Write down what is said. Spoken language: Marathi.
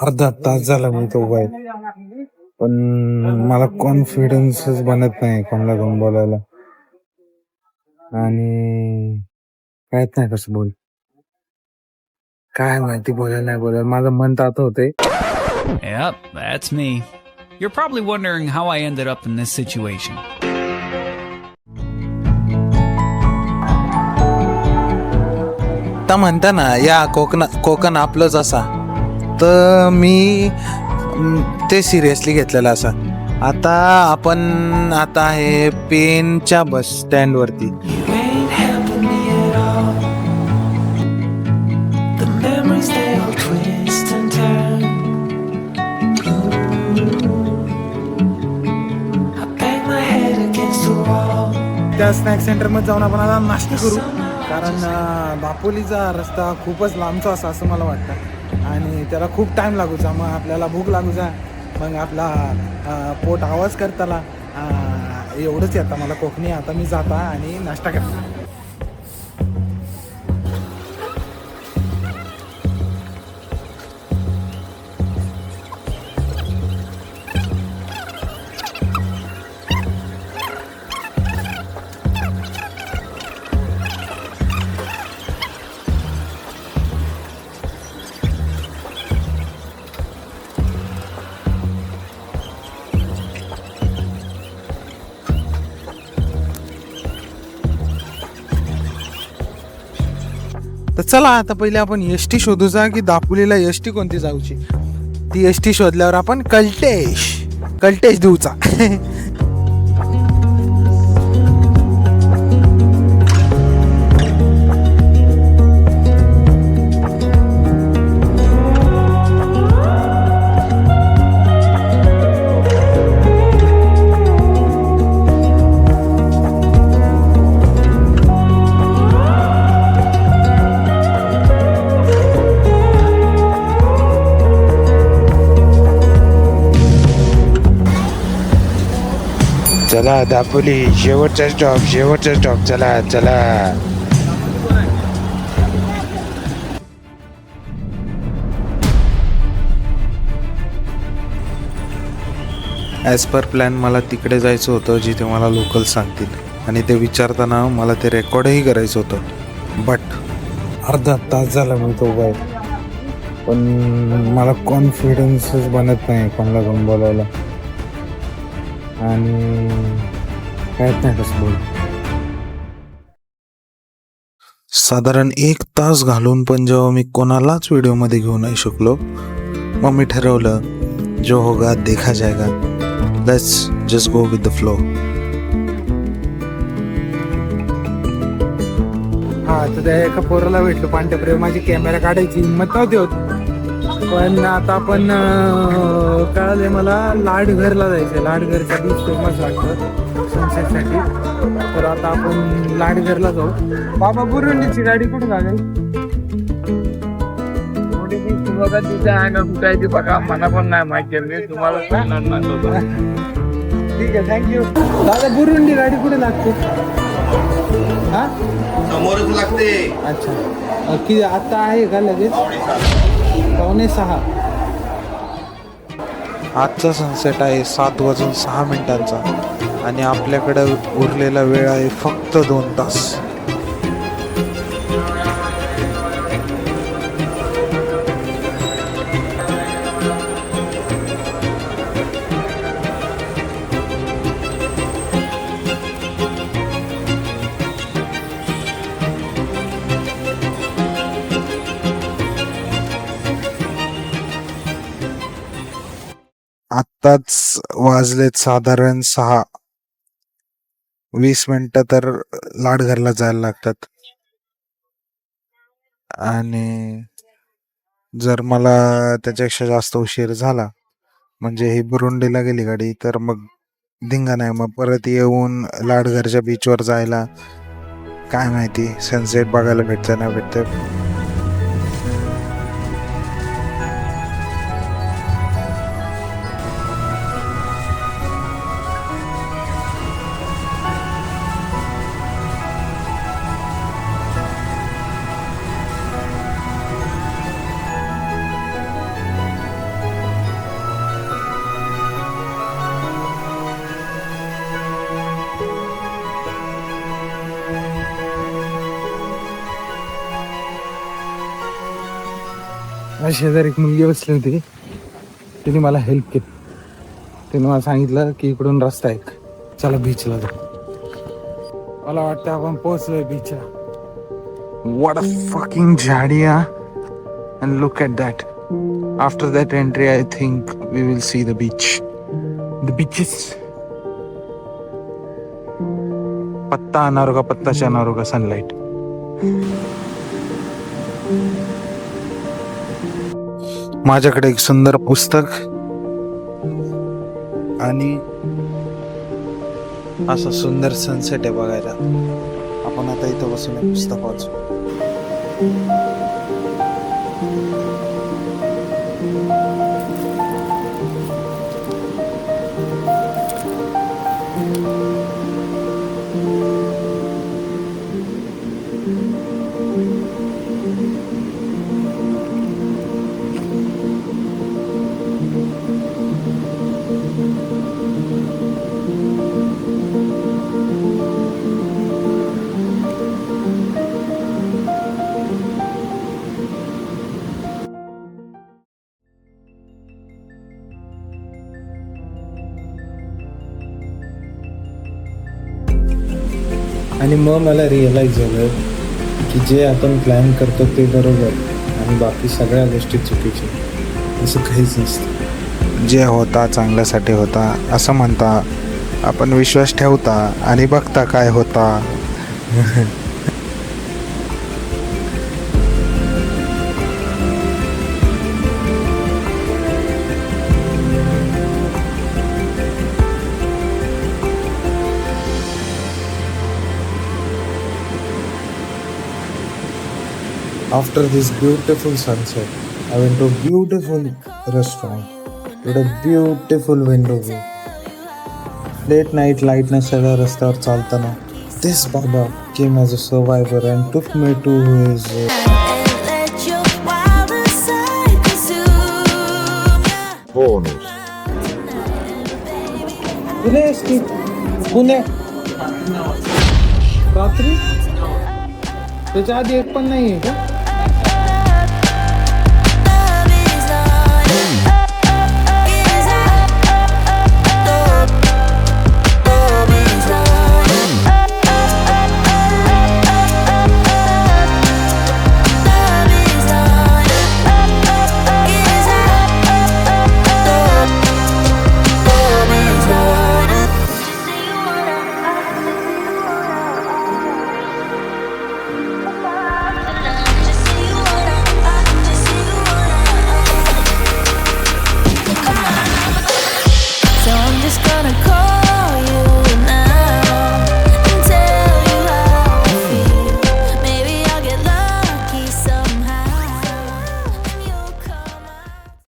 अर्धा तास झाला मी तो उभा आहे, पण मला कॉन्फिडन्सच बनत नाही कोणाला कोण बोलायला. आणि कळत नाही कसं बोल, काय माहिती बोलायला नाही बोलायला. माझं मन तर आता होते. Yep, that's me. You're probably wondering how I ended up in this situation. आता म्हणता ना या कोकण आपलंच असा, तर मी ते सिरियसली घेतलेलं असा. आता आपण आहे पेनच्या बस स्टँड वरती. त्या स्नॅक सेंटर मध्ये जाऊन आपण आता नाश्ता करू, कारण दापोलीचा रस्ता खूपच लांबचा असा असं मला वाटतं आणि त्याला खूप टाइम लागूचा. मग आपल्याला भूक लागूचा, मग आपला पोट आवाज करताला. एवढंच येतं मला कोकणी. आता मी जाता आणि नाश्ता करता. तर चला आता पहिले आपण एस टी शोधूचा की दापोलीला एस टी कोणती जाऊची. ती एस टी शोधल्यावर आपण कल्टेश देऊचा. चला दापोली शेवटचा स्टॉप. चला ॲज पर प्लॅन मला तिकडे जायचं होतं जिथे मला लोकल सांगतील, आणि ते विचारताना मला ते रेकॉर्डही करायचं होतं. बट अर्धा तास झाला मी तो उभा आहे, पण मला कॉन्फिडन्सच बनत नाही कोणाला कोण बोलायला. आणि कळत नाही कसं बोल. साधारण 1 तास घालून पण जेव्हा मी कोणालाच व्हिडिओमध्ये घेऊ नाही शकलो, मग मी ठरवलं जो होगा देखा जाएगा, let's just go with the flow. हा तर त्या एका पोराला भेटलो पांढऱ्या. माझी कॅमेरा काढायची हिंमत नव्हती होत, पण आता आपण कळाले मला लाडघरला जायचं. लाडघरचा बीच फेमस वाटतं सनसेटसाठी, तर आता आपण लाडघरला जाऊ. बाबा बुरुंडीची गाडी कुठे लागेल? तुम्हाला तिथे आहे ना कुठे आहे ते बघा, मला पण नाही माहिती. मी तुम्हाला सांगणार नाही. ठीक आहे, थँक्यू दादा. बुरुंडी गाडी कुठे लागते? हा समोरच लागते. अच्छा, किती आता आहे का लगेच? 5:45. आजचा सनसेट आहे 7:06 आणि आपल्याकडे उरलेला वेळ आहे फक्त 2 तास. आत्ताच वाजलेत साधारण 6:20 तर लाडघरला जायला लागतात. आणि जर मला त्याच्यापेक्षा जास्त उशीर झाला, म्हणजे ही बुरुंडीला गेली गाडी, तर मग धिंगा नाही. मग परत येऊन लाडघरच्या बीचवर जायला काय माहिती सनसेट बघायला भेटतं ना भेटतं. माझ्या शेजारी एक मुलगी बसली होती, तिने मला हेल्प केली. तिने मला सांगितलं की इकडून रस्ता आहे, चला बीचला जाऊ. मला वाटतं आपण पोहोचलोय बीचला. व्हॉट अ फकिंग झाडिया, and look at that. After that entry I think we will see the beach. The beaches. पत्ता आना होगा, पत्ता से आना होगा सनलाइट. माझ्याकडे एक सुंदर पुस्तक आणि असं सुंदर सनसेट आहे बघायला. आपण आता इथं बसून एक पुस्तक वाचू. आणि मग मला रिअलाइज झालं की जे आपण प्लॅन करतो ते बरोबर आणि बाकी सगळ्या गोष्टी चुकीच्या. असं काहीच नसतं. जे होता चांगल्यासाठी होता असं म्हणता, आपण विश्वास ठेवता आणि बघता काय होता. After this beautiful sunset, I went to a beautiful restaurant with a beautiful window view. Late night light सगळ्या रस्त्यावर चालताना this Baba came as a survivor and took me to his Pune रात्री त्याच्या आधी एक पण नाही आहे का?